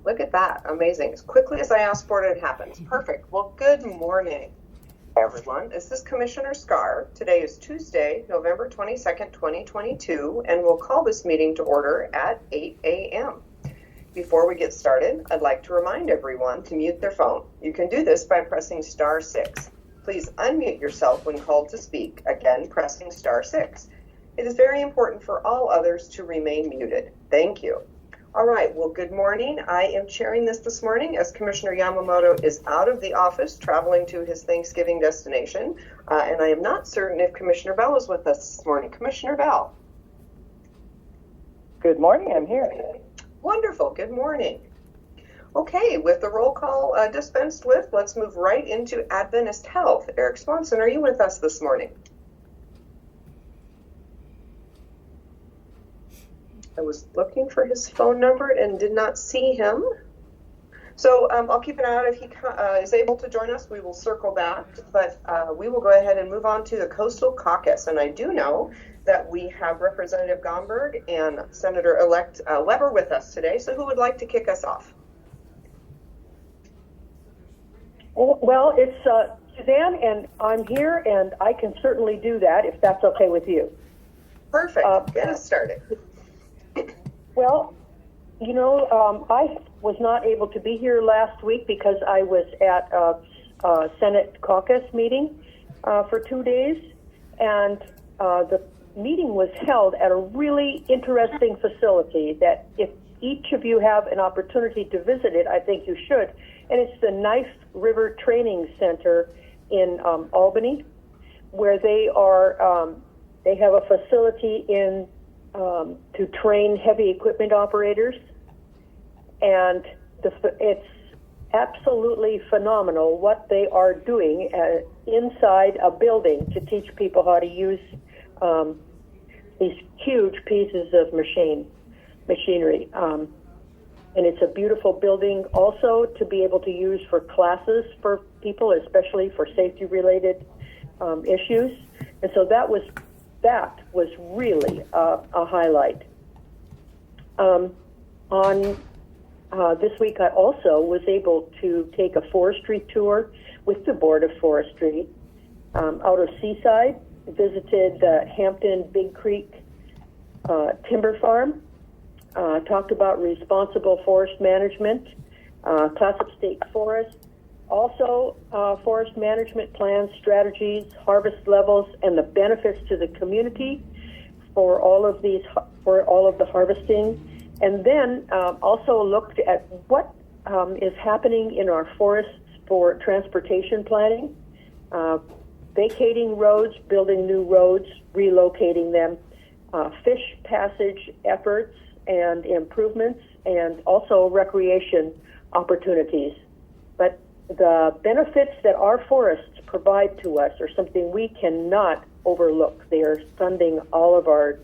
Look at that. Amazing. As quickly as I asked for it, it happens. Perfect. Well, good morning, everyone. This is Commissioner Scar. Today is Tuesday, November 22nd, 2022, and we'll call this meeting to order at 8 a.m. Before we get started, I'd like to remind everyone to mute their phone. You can do this by pressing star 6. Please unmute yourself when called to speak, again pressing star 6. It is very important for all others to remain muted. Thank you. All right, well, good morning. I am chairing this morning as Commissioner Yamamoto is out of the office traveling to his Thanksgiving destination, and I am not certain if Commissioner Bell is with us this morning. Commissioner Bell. Good morning, I'm here. Wonderful, good morning. Okay, with the roll call dispensed with, let's move right into Adventist Health. Eric Swanson, are you with us this morning? I was looking for his phone number and did not see him. So I'll keep an eye out. If he is able to join us, we will circle back. But we will go ahead and move on to the Coastal Caucus. And I do know that we have Representative Gomberg and Senator-elect Weber with us today. So who would like to kick us off? Well, it's Suzanne, and I'm here, and I can certainly do that if that's okay with you. Perfect. Get us started. Well, you know, I was not able to be here last week because I was at a Senate caucus meeting for 2 days, and the meeting was held at a really interesting facility that if each of you have an opportunity to visit it, I think you should. And it's the Knife River Training Center in Albany, where they are, they have a facility in to train heavy equipment operators, and it's absolutely phenomenal what they are doing inside a building to teach people how to use these huge pieces of machinery. And it's a beautiful building also to be able to use for classes for people, especially for safety-related issues. And so that was really a highlight. This week I also was able to take a forestry tour with the Board of Forestry out of Seaside, visited the Hampton Big Creek Timber Farm, talked about responsible forest management, Clatsop State Forest, also forest management plans, strategies, harvest levels, and the benefits to the community for all of the harvesting. And then also looked at what is happening in our forests for transportation planning, vacating roads, building new roads, relocating them, fish passage efforts and improvements, and also recreation opportunities. But the benefits that our forests provide to us are something we cannot overlook. They are funding all of our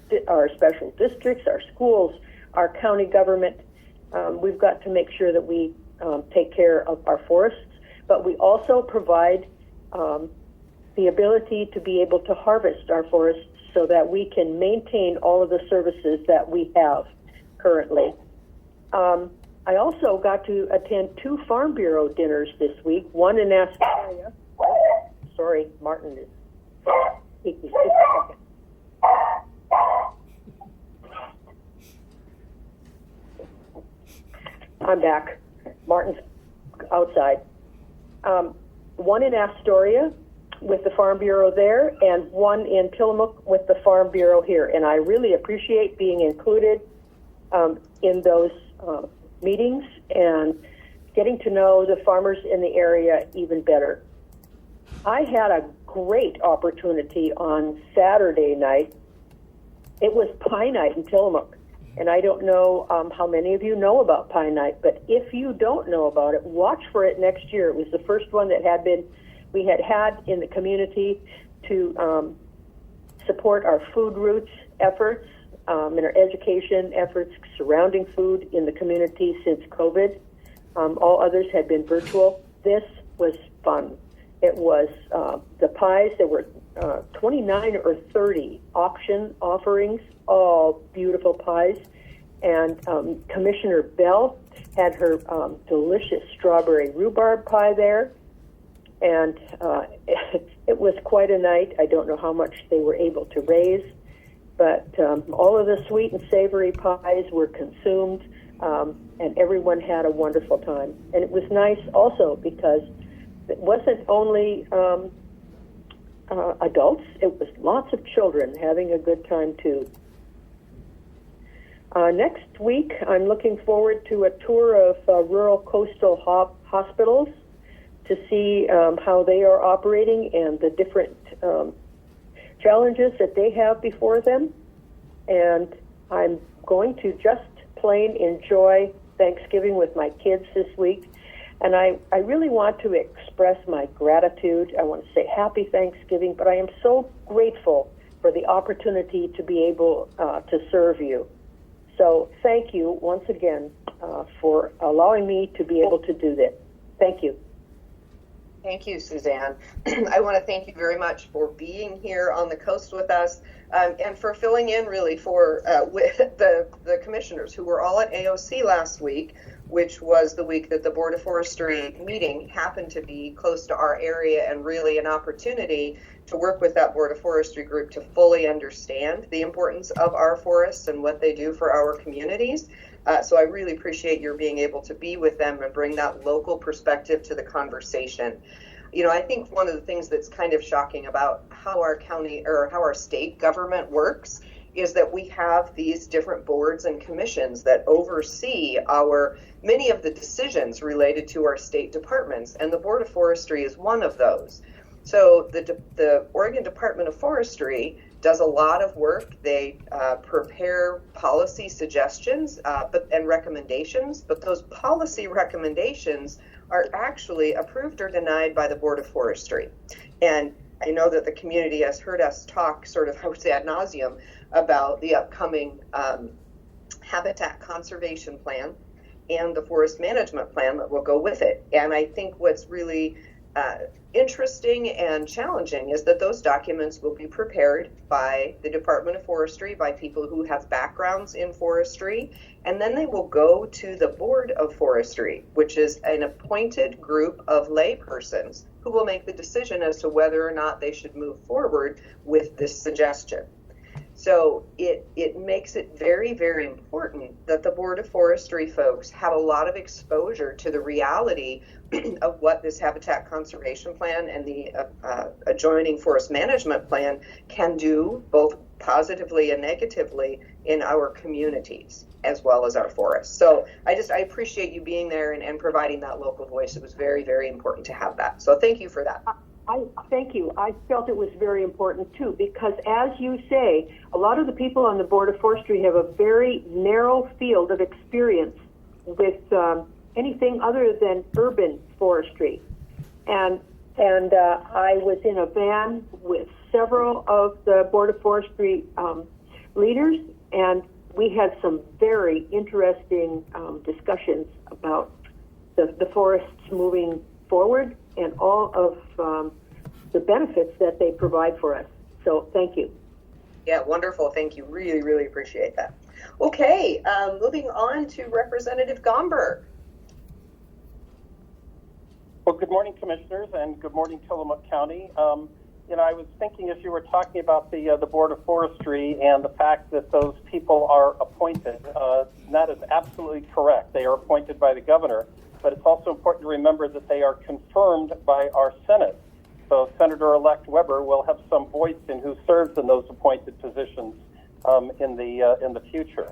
special districts, our schools, our county government. We've got to make sure that we take care of our forests, but we also provide the ability to be able to harvest our forests so that we can maintain all of the services that we have currently. I also got to attend 2 Farm Bureau dinners this week, one in Astoria. Sorry, Martin is speaking. Just a second. I'm back. Martin's outside. One in Astoria with the Farm Bureau there, and one in Tillamook with the Farm Bureau here. And I really appreciate being included in those meetings and getting to know the farmers in the area even better. I had a great opportunity on Saturday night. It was Pie Night in Tillamook. And I don't know how many of you know about Pie Night, but if you don't know about it, watch for it next year. It was the first one that we had in the community to support our food roots efforts and our education efforts surrounding food in the community since COVID. All others had been virtual. This was fun. It was the pies. There were 29 or 30 option offerings, all beautiful pies. And Commissioner Bell had her delicious strawberry rhubarb pie there, and it was quite a night. I don't know how much they were able to raise, but all of the sweet and savory pies were consumed, and everyone had a wonderful time. And it was nice also because it wasn't only adults, it was lots of children having a good time too. Next week, I'm looking forward to a tour of rural coastal hospitals to see how they are operating and the different challenges that they have before them. And I'm going to just plain enjoy Thanksgiving with my kids this week. And I really want to express my gratitude. I want to say happy Thanksgiving, but I am so grateful for the opportunity to be able to serve you. So thank you once again for allowing me to be able to do this. Thank you. Thank you, Suzanne. I want to thank you very much for being here on the coast with us and for filling in really for with the commissioners who were all at AOC last week, which was the week that the Board of Forestry meeting happened to be close to our area, and really an opportunity to work with that Board of Forestry group to fully understand the importance of our forests and what they do for our communities. So I really appreciate your being able to be with them and bring that local perspective to the conversation. You know, I think one of the things that's kind of shocking about how our county or how our state government works is that we have these different boards and commissions that oversee many of the decisions related to our state departments, and the Board of Forestry is one of those. So the Oregon Department of Forestry does a lot of work. They prepare policy suggestions and recommendations, but those policy recommendations are actually approved or denied by the Board of Forestry. And I know that the community has heard us talk sort of, I would say, ad nauseum about the upcoming habitat conservation plan and the forest management plan that will go with it. And I think what's really interesting and challenging is that those documents will be prepared by the Department of Forestry, by people who have backgrounds in forestry, and then they will go to the Board of Forestry, which is an appointed group of laypersons who will make the decision as to whether or not they should move forward with this suggestion. So it makes it very, very important that the Board of Forestry folks have a lot of exposure to the reality of what this habitat conservation plan and the adjoining forest management plan can do, both positively and negatively, in our communities as well as our forests. So I appreciate you being there and providing that local voice. It was very, very important to have that. So thank you for that. Thank you. I felt it was very important too, because as you say, a lot of the people on the Board of Forestry have a very narrow field of experience with anything other than urban forestry. And I was in a van with several of the Board of Forestry leaders, and we had some very interesting discussions about the forests moving forward and all of the benefits that they provide for us. So thank you. Yeah, wonderful. Thank you. Really, really appreciate that. Okay, moving on to Representative Gomber. Well, good morning, Commissioners, and good morning, Tillamook County. I was thinking as you were talking about the Board of Forestry and the fact that those people are appointed, that is absolutely correct. They are appointed by the governor, but it's also important to remember that they are confirmed by our Senate. So Senator-elect Weber will have some voice in who serves in those appointed positions in the future.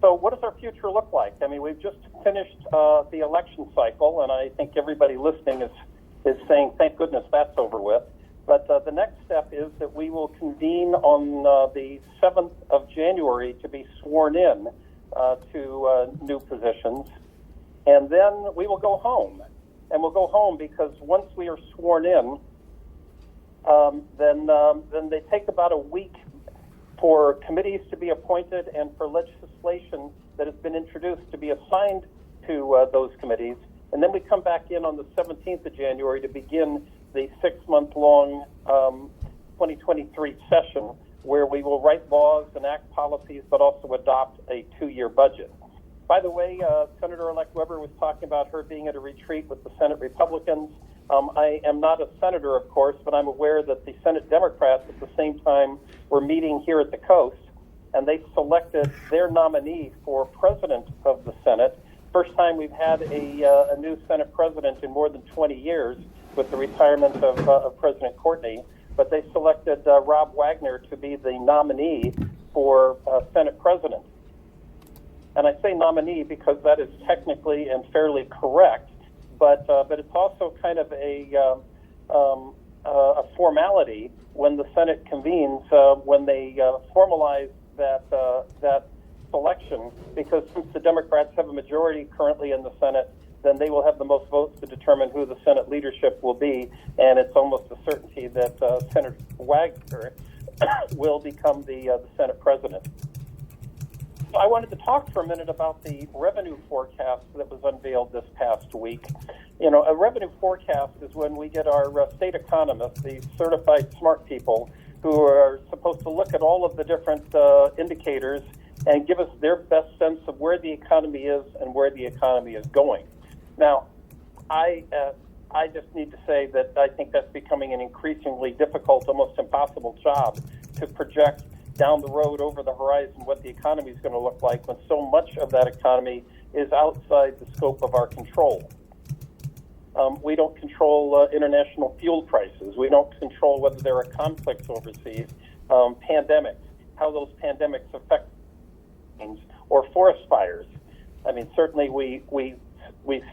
So what does our future look like? I mean, we've just finished the election cycle, and I think everybody listening is saying, thank goodness that's over with. But the next step is that we will convene on the 7th of January to be sworn in to new positions. And then we will go home. And we'll go home because once we are sworn in, then they take about a week for committees to be appointed and for legislation that has been introduced to be assigned to those committees. And then we come back in on the 17th of January to begin the 6-month-long 2023 session, where we will write laws, enact policies, but also adopt a 2-year budget. By the way, Senator-elect Weber was talking about her being at a retreat with the Senate Republicans. I am not a senator, of course, but I'm aware that the Senate Democrats at the same time were meeting here at the coast, and they selected their nominee for president of the Senate. First time we've had a new Senate president in more than 20 years with the retirement of President Courtney, but they selected Rob Wagner to be the nominee for Senate president. And I say nominee because that is technically and fairly correct, but it's also kind of a formality when the Senate convenes, when they formalize that selection, because since the Democrats have a majority currently in the Senate, then they will have the most votes to determine who the Senate leadership will be, and it's almost a certainty that Senator Wagner will become the Senate president. So I wanted to talk for a minute about the revenue forecast that was unveiled this past week. You know, a revenue forecast is when we get our state economists, the certified smart people, who are supposed to look at all of the different indicators and give us their best sense of where the economy is and where the economy is going. Now, I just need to say that I think that's becoming an increasingly difficult, almost impossible job to project down the road over the horizon what the economy is going to look like when so much of that economy is outside the scope of our control. We don't control international fuel prices. We don't control whether there are conflicts overseas, pandemics, how those pandemics affect things, or forest fires. I mean, certainly we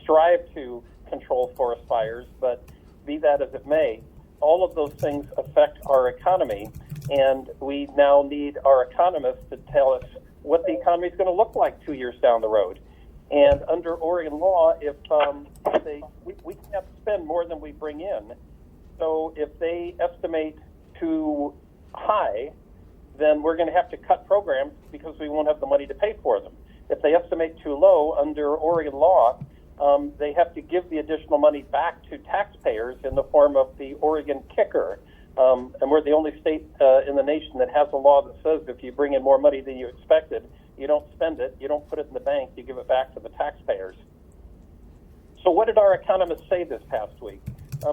strive to control forest fires, but be that as it may, all of those things affect our economy, and we now need our economists to tell us what the economy is going to look like 2 years down the road. And under Oregon law, if we can't spend more than we bring in, so if they estimate too high, then we're going to have to cut programs because we won't have the money to pay for them. If they estimate too low under Oregon law, they have to give the additional money back to taxpayers in the form of the Oregon kicker. And we're the only state in the nation that has a law that says if you bring in more money than you expected, you don't spend it, you don't put it in the bank, you give it back to the taxpayers. So what did our economists say this past week?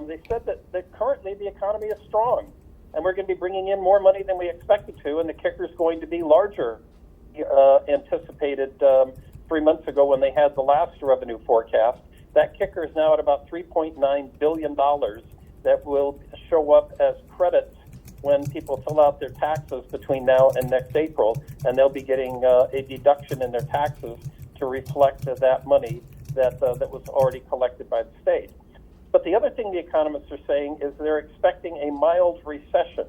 They said that currently the economy is strong, and we're going to be bringing in more money than we expected to, and the kicker is going to be larger anticipated 3 months ago when they had the last revenue forecast. That kicker is now at about $3.9 billion that will show up as credits when people fill out their taxes between now and next April, and they'll be getting a deduction in their taxes to reflect that money that was already collected by the state. But the other thing the economists are saying is they're expecting a mild recession,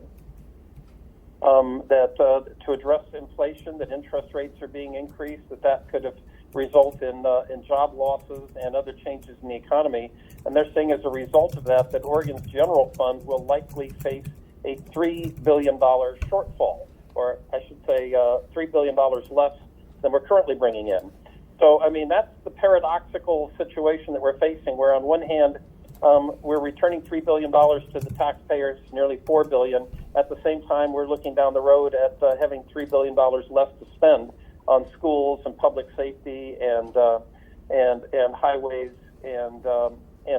to address inflation, that interest rates are being increased, that could have result in job losses and other changes in the economy. And they're saying as a result of that Oregon's general fund will likely face a $3 billion shortfall, or I should say $3 billion less than we're currently bringing in. So, I mean, that's the paradoxical situation that we're facing, where on one hand, we're returning $3 billion to the taxpayers, nearly $4 billion. At the same time, we're looking down the road at having $3 billion less to spend on schools and public safety and highways and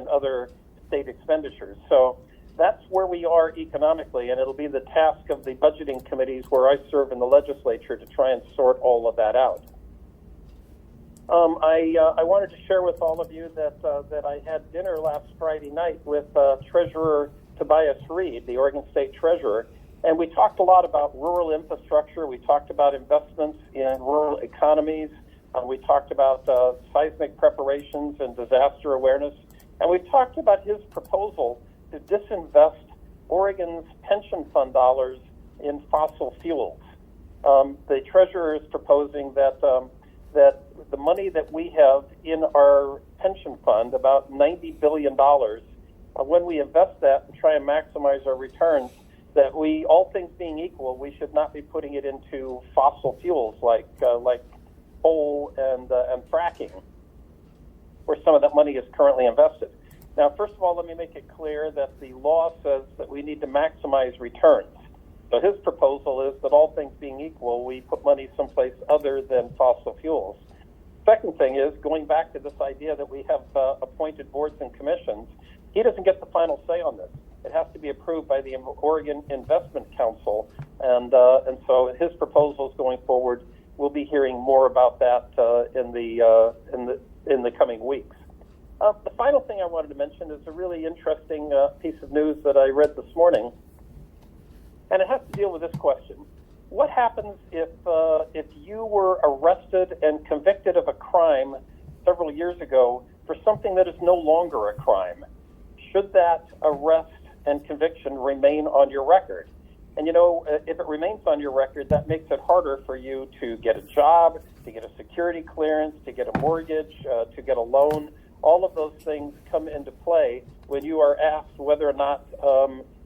other state expenditures. So that's where we are economically, and it'll be the task of the budgeting committees where I serve in the legislature to try and sort all of that out. I wanted to share with all of you that I had dinner last Friday night with Treasurer Tobias Reed, the Oregon State Treasurer, and we talked a lot about rural infrastructure. We talked about investments in rural economies. We talked about seismic preparations and disaster awareness, and we talked about his proposal to disinvest Oregon's pension fund dollars in fossil fuels. The Treasurer is proposing that the money that we have in our pension fund, about $90 billion, when we invest that and try and maximize our returns, that we, all things being equal, we should not be putting it into fossil fuels like coal and fracking, where some of that money is currently invested. Now, first of all, let me make it clear that the law says that we need to maximize returns. So his proposal is that all things being equal, we put money someplace other than fossil fuels. Second thing is, going back to this idea that we have appointed boards and commissions, he doesn't get the final say on this. It has to be approved by the Oregon Investment Council, and so his proposals going forward, we'll be hearing more about that in the coming weeks. The final thing I wanted to mention is a really interesting piece of news that I read this morning, and it has to deal with this question. What happens if you were arrested and convicted of a crime several years ago for something that is no longer a crime? Should that arrest and conviction remain on your record? And if it remains on your record, that makes it harder for you to get a job, to get a security clearance, to get a mortgage, to get a loan. All of those things come into play when you are asked whether or not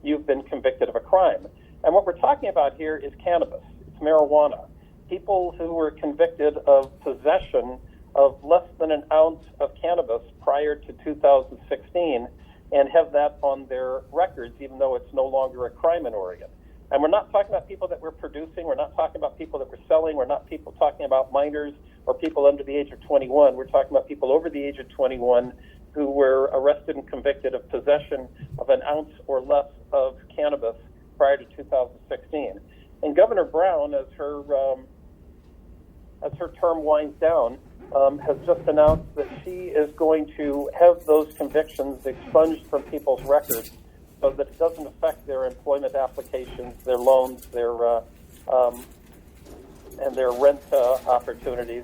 you've been convicted of a crime. And what we're talking about here is cannabis. It's marijuana. People who were convicted of possession of less than an ounce of cannabis prior to 2016 and have that on their records, even though it's no longer a crime in Oregon. And we're not talking about people that we're producing. We're not talking about people that we're selling. We're not talking about minors or people under the age of 21. We're talking about people over the age of 21 who were arrested and convicted of possession of an ounce or less of cannabis prior to 2016. And Governor Brown, as her term winds down, has just announced that she is going to have those convictions expunged from people's records so that it doesn't affect their employment applications, their loans, and their rent opportunities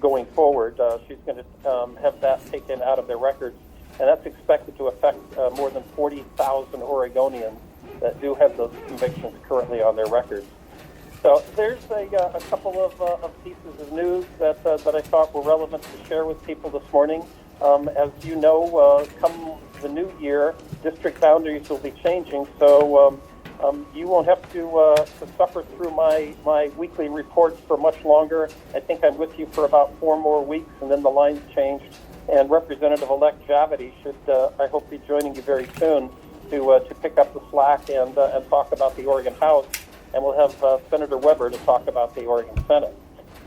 going forward. She's going to have that taken out of their records, and that's expected to affect more than 40,000 Oregonians that do have those convictions currently on their records. So there's a couple of pieces of news that I thought were relevant to share with people this morning. As you know, come the new year, district boundaries will be changing, so you won't have to suffer through my weekly reports for much longer. I think I'm with you for about 4 more weeks, and then the line's changed. And Representative-elect Javity should, I hope, be joining you very soon to pick up the slack and talk about the Oregon House. And we'll have Senator Weber to talk about the Oregon Senate.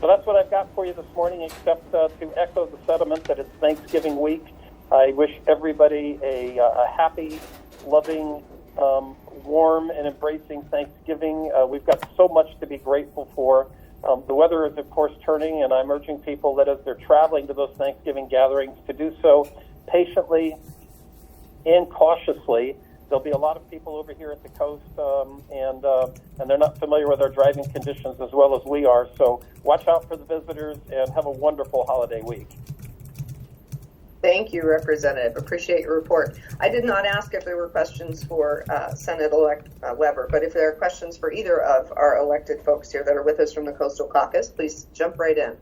So that's what I've got for you this morning, except to echo the sentiment that it's Thanksgiving week. I wish everybody a happy, loving, warm, and embracing Thanksgiving. We've got so much to be grateful for. The weather is, of course, turning, and I'm urging people that as they're traveling to those Thanksgiving gatherings to do so patiently and cautiously. There'll be a lot of people over here at the coast, and they're not familiar with our driving conditions as well as we are. So watch out for the visitors and have a wonderful holiday week. Thank you, Representative. Appreciate your report. I did not ask if there were questions for Senator-elect Weber, but if there are questions for either of our elected folks here that are with us from the Coastal Caucus, please jump right in.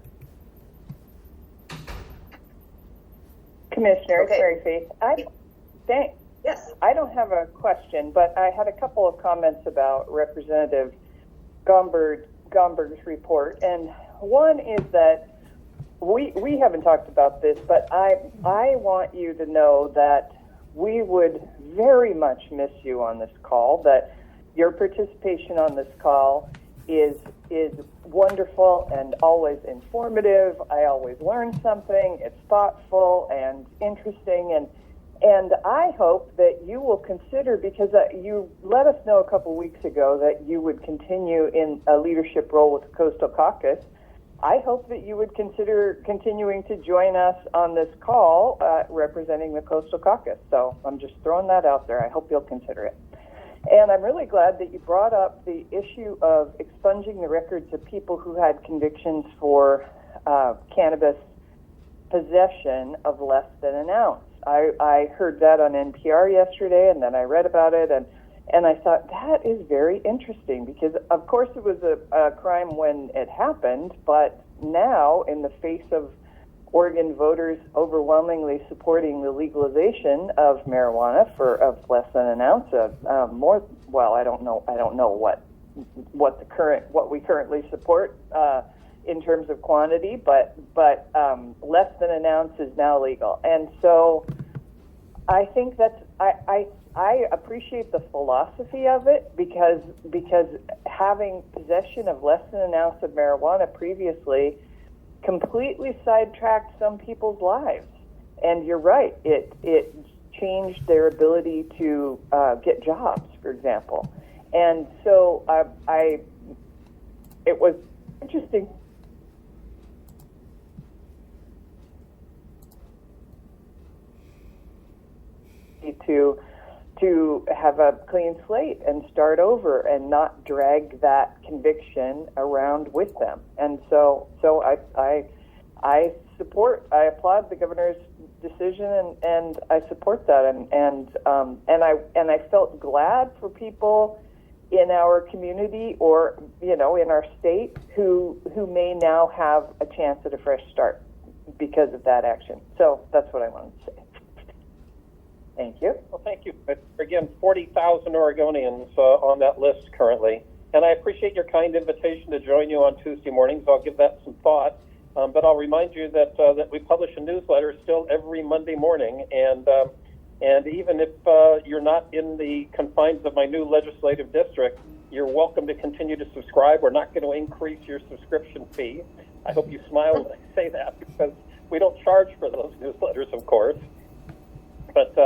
Commissioner, Okay. Mary Faith. Yes. I don't have a question, but I had a couple of comments about Representative Gomberg's report. And one is that we haven't talked about this, but I want you to know that we would very much miss you on this call, that your participation on this call is wonderful and always informative. I always learn something. It's thoughtful and interesting, and I hope that you will consider, because you let us know a couple weeks ago that you would continue in a leadership role with the Coastal Caucus. I hope that you would consider continuing to join us on this call representing the Coastal Caucus. So I'm just throwing that out there. I hope you'll consider it. And I'm really glad that you brought up the issue of expunging the records of people who had convictions for cannabis possession of less than an ounce. I heard that on NPR yesterday, and then I read about it, and I thought, that is very interesting, because of course it was a crime when it happened, but now, in the face of Oregon voters overwhelmingly supporting the legalization of marijuana of less than an ounce of more, well, I don't know what we currently support in terms of quantity, but less than an ounce is now legal. And so I think that's, I appreciate the philosophy of it, because having possession of less than an ounce of marijuana previously completely sidetracked some people's lives. And you're right, it changed their ability to get jobs, for example. And so it was interesting to have a clean slate and start over and not drag that conviction around with them. And so I applaud the governor's decision, and I support that, and I felt glad for people in our community or in our state who may now have a chance at a fresh start because of that action. So that's what I wanted to say. Thank you. Well, thank you. Again, 40,000 Oregonians on that list currently. And I appreciate your kind invitation to join you on Tuesday mornings. I'll give that some thought. But I'll remind you that we publish a newsletter still every Monday morning. And even if you're not in the confines of my new legislative district, you're welcome to continue to subscribe. We're not going to increase your subscription fee. I hope you smile when I say that, because we don't charge for those newsletters, of course. But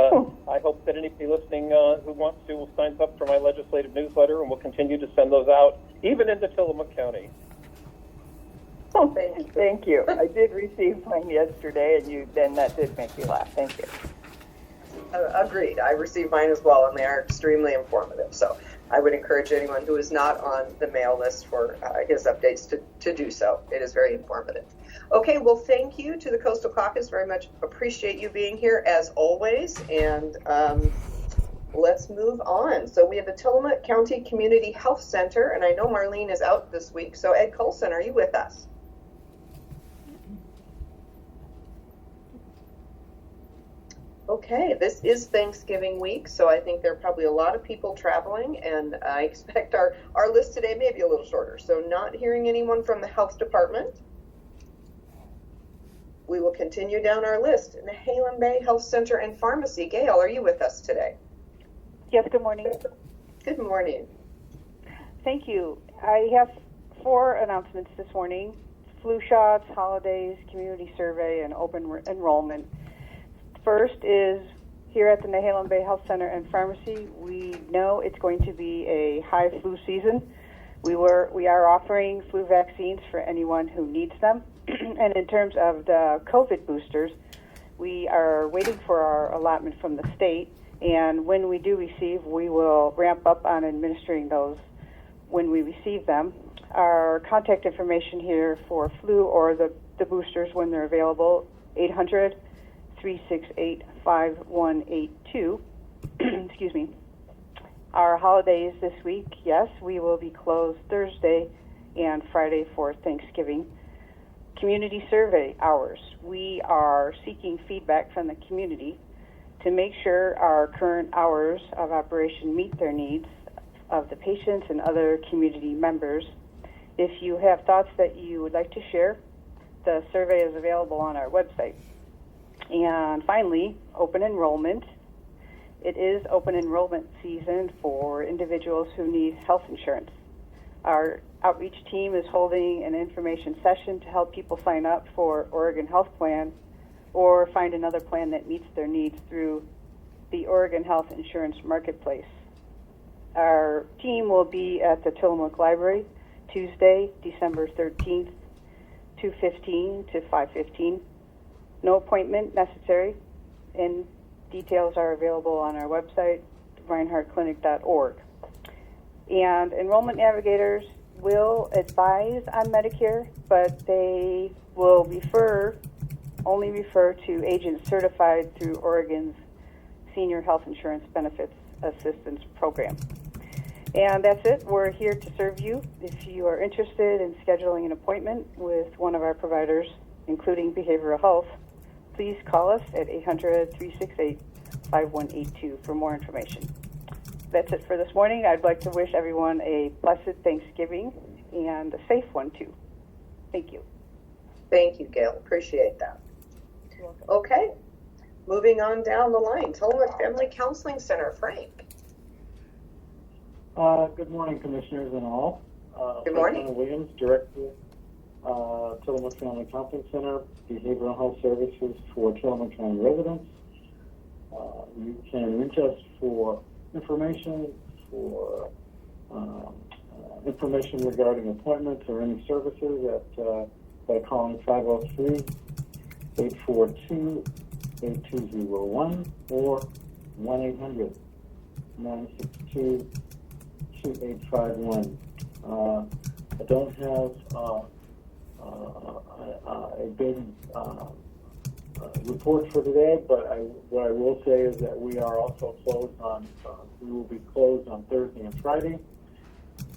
I hope that anybody listening who wants to will sign up for my legislative newsletter, and we'll continue to send those out, even into Tillamook County. Oh, thank you. I did receive mine yesterday, and that did make me laugh. Thank you. Agreed. I received mine as well, and they are extremely informative. So I would encourage anyone who is not on the mail list for his updates to do so. It is very informative. Okay, well, thank you to the Coastal Caucus. Very much appreciate you being here as always. And let's move on. So we have the Tillamook County Community Health Center, and I know Marlene is out this week. So Ed Colson, are you with us? Okay, this is Thanksgiving week, so I think there are probably a lot of people traveling, and I expect our list today may be a little shorter. So not hearing anyone from the health department, we will continue down our list. Nehalem Bay Health Center and Pharmacy. Gail, are you with us today? Yes, good morning. Good morning. Thank you. I have 4 announcements this morning: flu shots, holidays, community survey, and open enrollment. First is here at the Nehalem Bay Health Center and Pharmacy. We know it's going to be a high flu season. We are offering flu vaccines for anyone who needs them. And in terms of the COVID boosters, we are waiting for our allotment from the state. And when we do receive, we will ramp up on administering those when we receive them. Our contact information here for flu or the boosters when they're available, 800-368-5182. Excuse me. Our holidays this week, yes, we will be closed Thursday and Friday for Thanksgiving. Community survey hours. We are seeking feedback from the community to make sure our current hours of operation meet their needs of the patients and other community members. If you have thoughts that you would like to share, the survey is available on our website. And finally, open enrollment. It is open enrollment season for individuals who need health insurance. Our outreach team is holding an information session to help people sign up for Oregon Health Plan or find another plan that meets their needs through the Oregon Health Insurance Marketplace. Our team will be at the Tillamook Library Tuesday, December 13th, 2:15 to 5:15. No appointment necessary, and details are available on our website, reinhardtclinic.org. And enrollment navigators will advise on Medicare, but they will only refer to agents certified through Oregon's Senior Health Insurance Benefits Assistance Program. And that's it. We're here to serve you. If you are interested in scheduling an appointment with one of our providers, including behavioral health, please call us at 800-368-5182 for more information. That's it for this morning. I'd like to wish everyone a blessed Thanksgiving and a safe one, too. Thank you. Thank you, Gail. Appreciate that. Okay. Moving on down the line. Tillamook Family Counseling Center. Frank. Good morning, commissioners and all. Good morning. Frank Williams, Director Tillamook Family Conference Center, behavioral health services for Tillamook County residents. You can reach us for information, information regarding appointments or any services by calling 503-842-8201 or 1-800-962-2851. I don't have a big report for today, but what I will say is that we are also closed on, we will be closed on Thursday and Friday,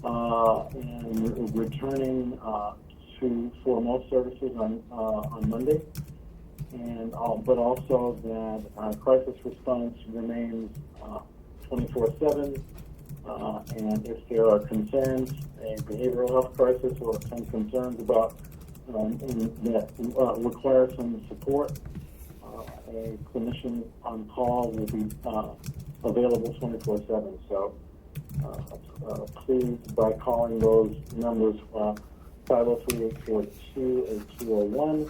and returning for most services on Monday, and but also that crisis response remains 24/7, and if there are concerns, a behavioral health crisis or some concerns about that require some support, a clinician on call will be available 24/7. So please, by calling those numbers, 503-842-8201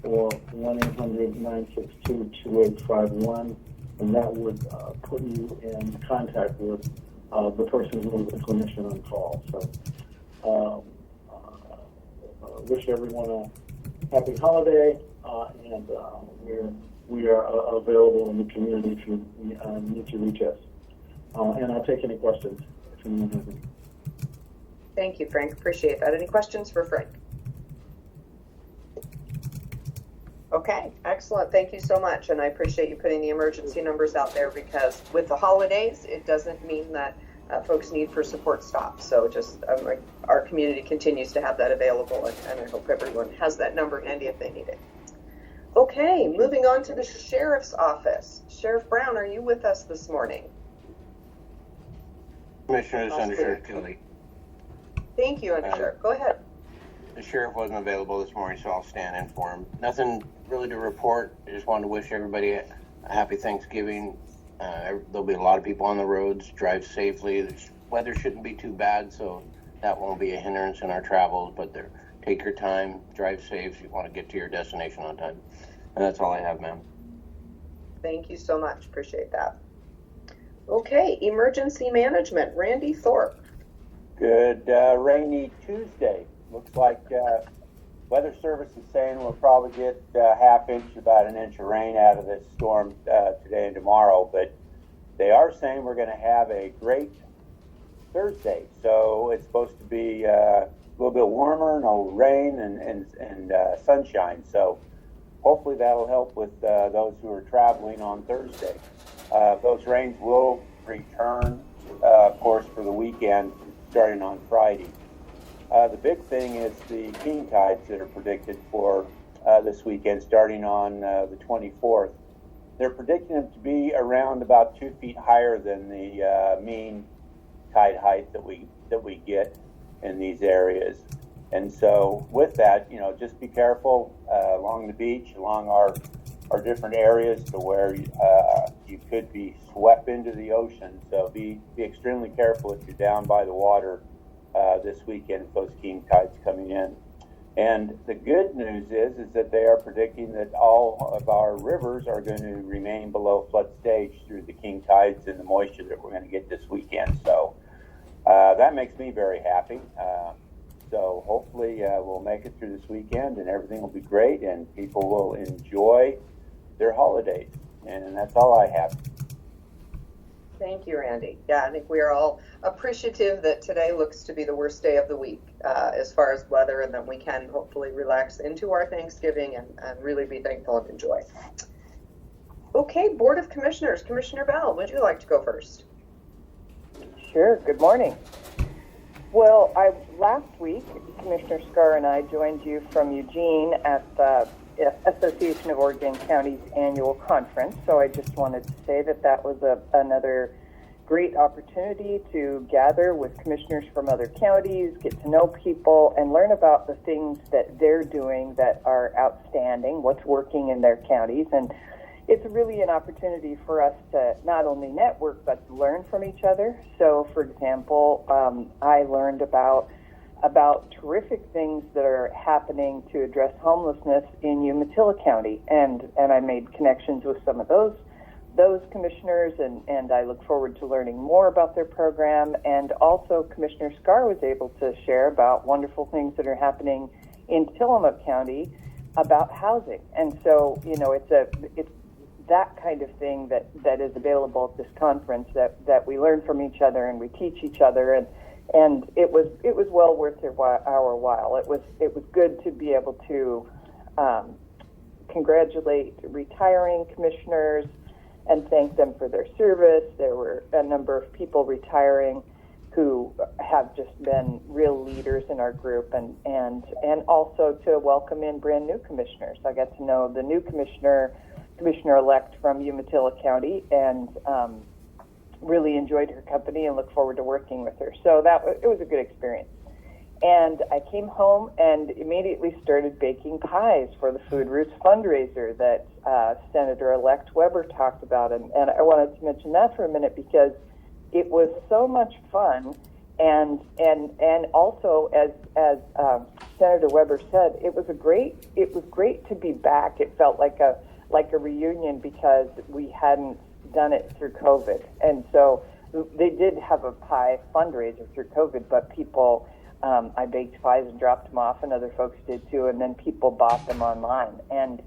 or 1-800-962-2851, and that would put you in contact with the person who is the clinician on call. So wish everyone a happy holiday, and we are available in the community if you need to reach us. And I'll take any questions if anyone has any. Thank you, Frank. Appreciate that. Any questions for Frank? Okay, excellent. Thank you so much. And I appreciate you putting the emergency numbers out there, because with the holidays, it doesn't mean that folks' need for support stops. So just our community continues to have that available, and I hope everyone has that number handy if they need it. Okay, moving on to the Sheriff's Office. Sheriff Brown, are you with us this morning? Commissioners, Under Sheriff Kelly. Thank you, Under Sheriff. Go ahead. The sheriff wasn't available this morning, so I'll stand in for him. Nothing really to report. I just wanted to wish everybody a happy Thanksgiving. There'll be a lot of people on the roads. Drive safely. The weather shouldn't be too bad, so that won't be a hindrance in our travels. But take your time, drive safe. You want to get to your destination on time. And that's all I have, ma'am. Thank you so much. Appreciate that. Okay, emergency management. Randy Thorpe. Good rainy Tuesday. Looks like Weather Service is saying we'll probably get half inch, about an inch of rain out of this storm today and tomorrow. But they are saying we're going to have a great Thursday. So it's supposed to be a little bit warmer, no rain, and sunshine. So hopefully that'll help with those who are traveling on Thursday. Those rains will return, of course, for the weekend, starting on Friday. The big thing is the king tides that are predicted for this weekend, starting on the 24th. They're predicting them to be around about 2 feet higher than the mean tide height that we get in these areas. And so with that, just be careful along the beach, along our different areas to where you could be swept into the ocean. So be extremely careful if you're down by the water this weekend with those king tides coming in. And the good news is that they are predicting that all of our rivers are going to remain below flood stage through the king tides and the moisture that we're going to get this weekend. So that makes me very happy. So hopefully we'll make it through this weekend and everything will be great and people will enjoy their holidays. And that's all I have. Thank you, Randy. Yeah, I think we are all appreciative that today looks to be the worst day of the week as far as weather, and that we can hopefully relax into our Thanksgiving and really be thankful and enjoy. Okay, Board of Commissioners. Commissioner Bell, would you like to go first? Sure. Good morning. Well, last week, Commissioner Scar and I joined you from Eugene at the Association of Oregon Counties annual conference. So I just wanted to say that was another great opportunity to gather with commissioners from other counties, get to know people, and learn about the things that they're doing that are outstanding, what's working in their counties. And it's really an opportunity for us to not only network, but learn from each other. So, for example, I learned about about terrific things that are happening to address homelessness in Umatilla County, and I made connections with some of those commissioners, and I look forward to learning more about their program. And also, Commissioner Scar was able to share about wonderful things that are happening in Tillamook County about housing. And so, it's that kind of thing that is available at this conference, that we learn from each other and we teach each other, and it was well worth our while. It was good to be able to congratulate retiring commissioners and thank them for their service. There were a number of people retiring who have just been real leaders in our group, and also to welcome in brand new commissioners. I got to know the new commissioner-elect from Umatilla County, and really enjoyed her company and look forward to working with her. So it was a good experience. And I came home and immediately started baking pies for the Food Roots fundraiser that Senator-elect Weber talked about. And I wanted to mention that for a minute because it was so much fun. And also, as Senator Weber said, it was great to be back. It felt like a reunion because we hadn't done it through COVID. And so they did have a pie fundraiser through COVID, but people, I baked pies and dropped them off, and other folks did too, and then people bought them online. And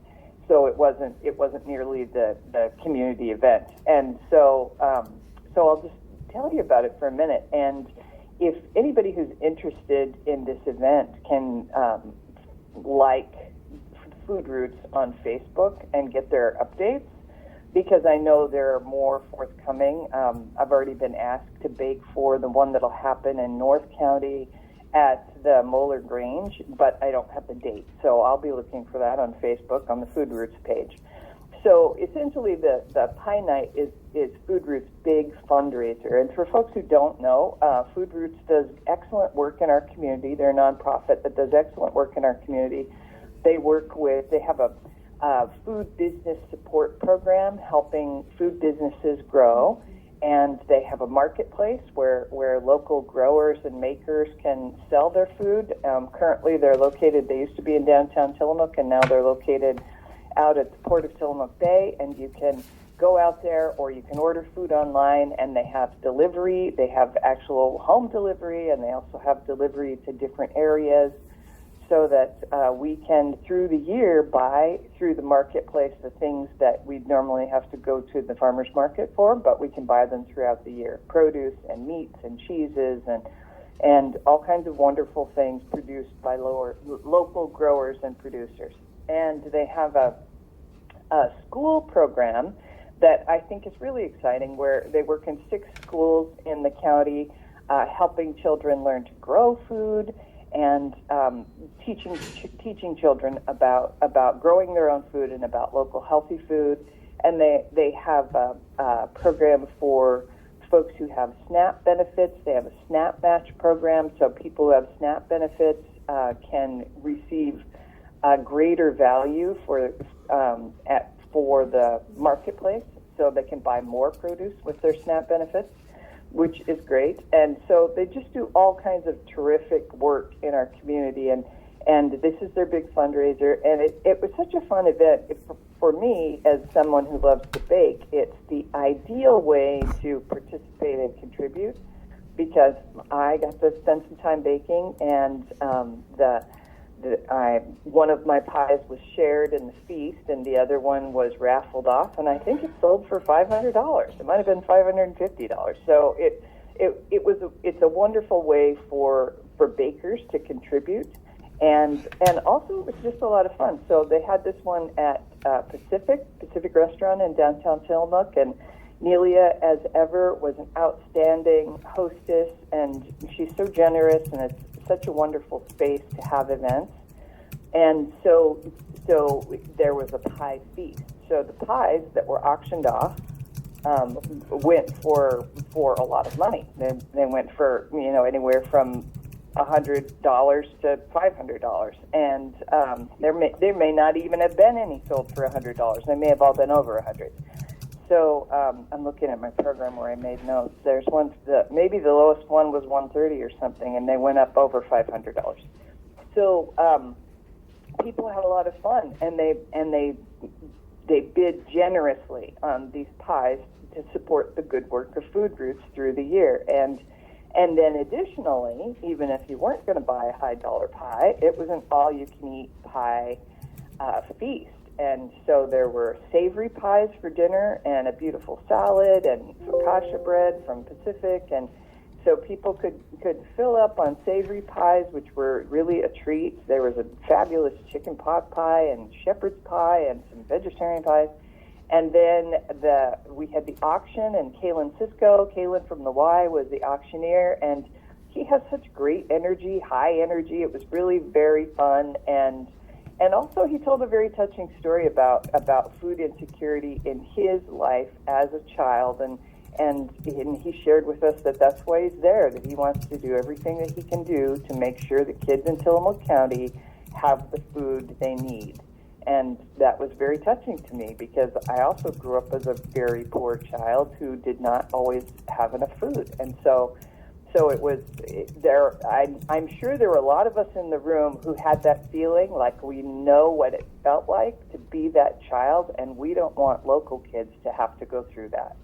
so it wasn't nearly the community event. And so I'll just tell you about it for a minute. And if anybody who's interested in this event can like Food Roots on Facebook and get their updates, because I know there are more forthcoming. I've already been asked to bake for the one that'll happen in North County at the Moeller Grange, but I don't have the date. So I'll be looking for that on Facebook on the Food Roots page. So essentially the Pie Night is Food Roots' big fundraiser. And for folks who don't know, Food Roots does excellent work in our community. They're a nonprofit that does excellent work in our community. They have a food business support program helping food businesses grow, and they have a marketplace where local growers and makers can sell their food. Currently they used to be in downtown Tillamook, and now they're located out at the Port of Tillamook Bay, and you can go out there or you can order food online, and they have delivery. They have actual home delivery, and they also have delivery to different areas, so that we can, through the year, buy through the marketplace the things that we'd normally have to go to the farmer's market for, but we can buy them throughout the year. Produce and meats and cheeses and all kinds of wonderful things produced by local growers and producers. And they have a school program that I think is really exciting, where they work in 6 schools in the county, helping children learn to grow food, and teaching children about growing their own food and about local healthy food. And they have a program for folks who have SNAP benefits. They have a SNAP match program, so people who have SNAP benefits can receive greater value for the marketplace, so they can buy more produce with their SNAP benefits, which is great. And so they just do all kinds of terrific work in our community, and this is their big fundraiser, and it was such a fun event. For me, as someone who loves to bake, it's the ideal way to participate and contribute, because I got to spend some time baking, and one of my pies was shared in the feast, and the other one was raffled off, and I think it sold for $500. It might have been $550. So it's a wonderful way for bakers to contribute, and also it was just a lot of fun. So they had this one at Pacific Restaurant in downtown Tillamook, and Nelia, as ever, was an outstanding hostess, and she's so generous, and it's such a wonderful space to have events. And so there was a pie feast. So the pies that were auctioned off went for a lot of money. They went for anywhere from $100 to $500, and there may not even have been any sold for $100. They may have all been over $100. so I'm looking at my program where I made notes. There's ones that maybe the lowest one was $130 or something, and they went up over $500. So people had a lot of fun, and they bid generously on these pies to support the good work of Food Roots through the year. And then additionally, even if you weren't going to buy a high dollar pie, it was an all-you-can-eat pie feast. And so there were savory pies for dinner and a beautiful salad and focaccia bread from Pacific. And so people could fill up on savory pies, which were really a treat. There was a fabulous chicken pot pie and shepherd's pie and some vegetarian pies. And then we had the auction, and Kalen Cisco, Kalen from the Y, was the auctioneer, and he has such great energy, high energy. It was really very fun, and also he told a very touching story about food insecurity in his life as a child, and he shared with us that that's why he's there, that he wants to do everything that he can do to make sure that kids in Tillamook County have the food they need. And that was very touching to me, because I also grew up as a very poor child who did not always have enough food. And so it was there. I'm sure there were a lot of us in the room who had that feeling, like we know what it felt like to be that child, and we don't want local kids to have to go through that.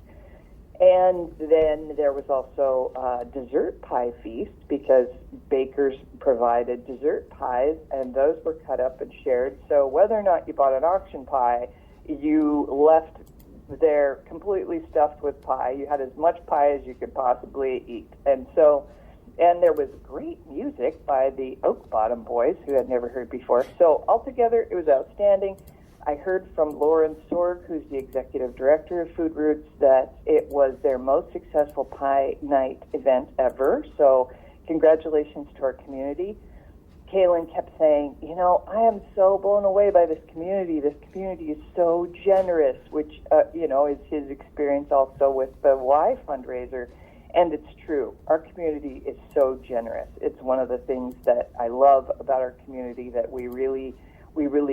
And then there was also a dessert pie feast, because bakers provided dessert pies, and those were cut up and shared. So whether or not you bought an auction pie, you left there completely stuffed with pie. You had as much pie as you could possibly eat. And there was great music by the Oak Bottom Boys, who I'd never heard before. So altogether, it was outstanding. I heard from Lauren Sorg, who's the executive director of Food Roots, that it was their most successful pie night event ever. So congratulations to our community. Kaylin kept saying, I am so blown away by this community. This community is so generous, which, is his experience also with the Y fundraiser. And it's true. Our community is so generous. It's one of the things that I love about our community, that we really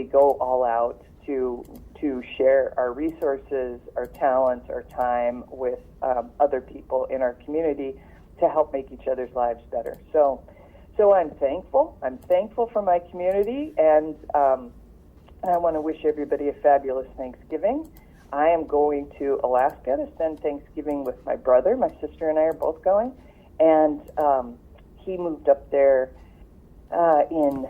go all out to share our resources, our talents, our time with other people in our community to help make each other's lives better. So I'm thankful. I'm thankful for my community, and I want to wish everybody a fabulous Thanksgiving. I am going to Alaska to spend Thanksgiving with my brother. My sister and I are both going, and he moved up there in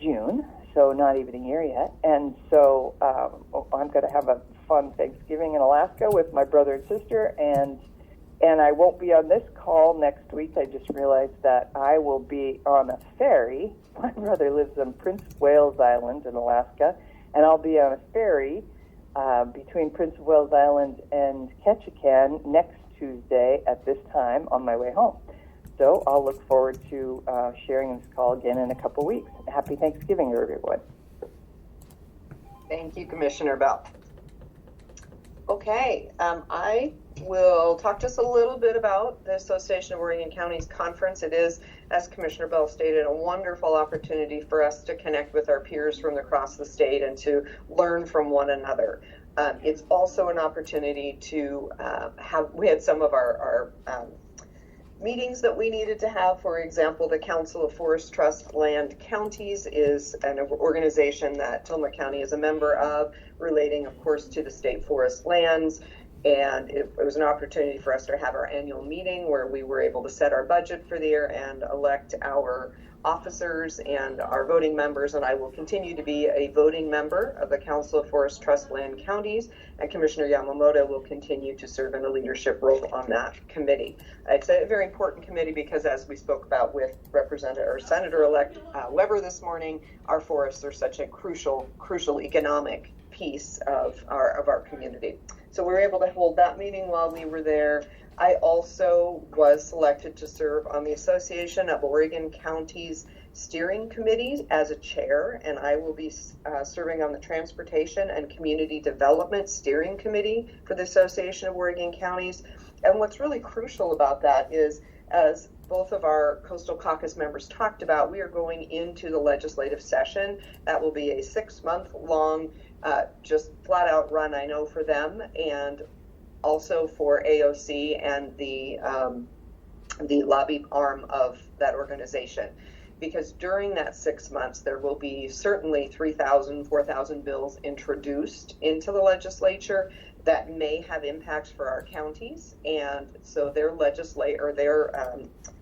June, so not even a year yet. And so I'm going to have a fun Thanksgiving in Alaska with my brother and sister, and I won't be on this call next week. I just realized that I will be on a ferry. My brother lives on Prince of Wales Island in Alaska, and I'll be on a ferry between Prince of Wales Island and Ketchikan next Tuesday at this time on my way home. So I'll look forward to sharing this call again in a couple weeks. Happy Thanksgiving, everyone. Thank you, Commissioner Bell. Okay, I will talk just a little bit about the Association of Oregon Counties Conference. It is, as Commissioner Bell stated, a wonderful opportunity for us to connect with our peers from across the state and to learn from one another. It's also an opportunity to we had some of our meetings that we needed to have. For example, the Council of Forest Trust Land Counties is an organization that Tillamook County is a member of, relating, of course, to the state forest lands. And it was an opportunity for us to have our annual meeting where we were able to set our budget for the year and elect our officers and our voting members. And I will continue to be a voting member of the Council of Forest Trust Land Counties, and Commissioner Yamamoto will continue to serve in a leadership role on that committee. It's a very important committee because, as we spoke about with Senator-elect Weber this morning, our forests are such a crucial economic piece of our community. So we were able to hold that meeting while we were there. I also was selected to serve on the Association of Oregon Counties Steering Committee as a chair, and I will be serving on the Transportation and Community Development Steering Committee for the Association of Oregon Counties. And what's really crucial about that is, as both of our Coastal Caucus members talked about, we are going into the legislative session. That will be a 6-month long, just flat out run, I know, for them. And also for AOC and the lobby arm of that organization. Because during that 6 months, there will be certainly 3,000, 4,000 bills introduced into the legislature that may have impacts for our counties. And so their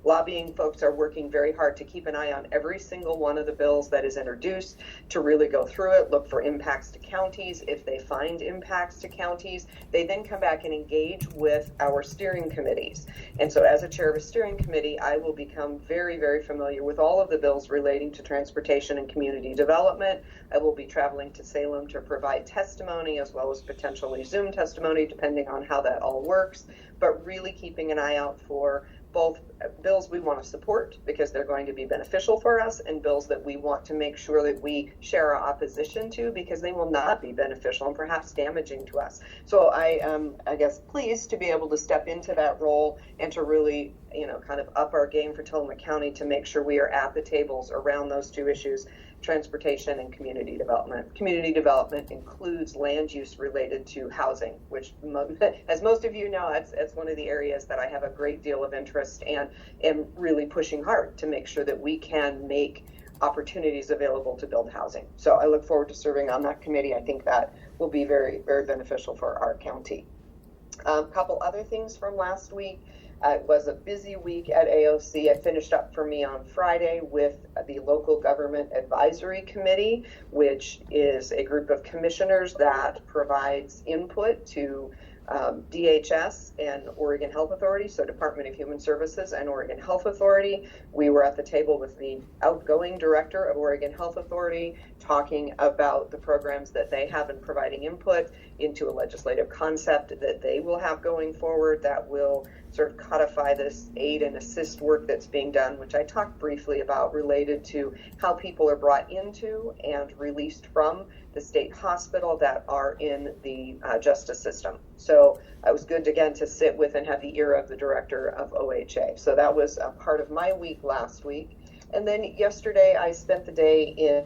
lobbying folks are working very hard to keep an eye on every single one of the bills that is introduced, to really go through it, look for impacts to counties. If they find impacts to counties, they then come back and engage with our steering committees. And so as a chair of a steering committee, I will become very, very familiar with all of the bills relating to transportation and community development. I will be traveling to Salem to provide testimony, as well as potentially Zoom testimony, depending on how that all works, but really keeping an eye out for both bills we want to support because they're going to be beneficial for us, and bills that we want to make sure that we share our opposition to because they will not be beneficial and perhaps damaging to us. So I am, I guess, pleased to be able to step into that role and to really, kind of up our game for Tillamook County to make sure we are at the tables around those two issues, transportation and community development. Community development includes land use related to housing, which, as most of you know, it's one of the areas that I have a great deal of interest and am really pushing hard to make sure that we can make opportunities available to build housing. So I look forward to serving on that committee. I think that will be very, very beneficial for our county. A couple other things from last week. It was a busy week at AOC. It finished up for me on Friday with the Local Government Advisory Committee, which is a group of commissioners that provides input to DHS and Oregon Health Authority, so Department of Human Services and Oregon Health Authority. We were at the table with the outgoing director of Oregon Health Authority talking about the programs that they have and providing input into a legislative concept that they will have going forward that will sort of codify this aid and assist work that's being done, which I talked briefly about, related to how people are brought into and released from the state hospital that are in the justice system. So it was good, again, to sit with and have the ear of the director of OHA. So that was a part of my week last week. And then yesterday I spent the day in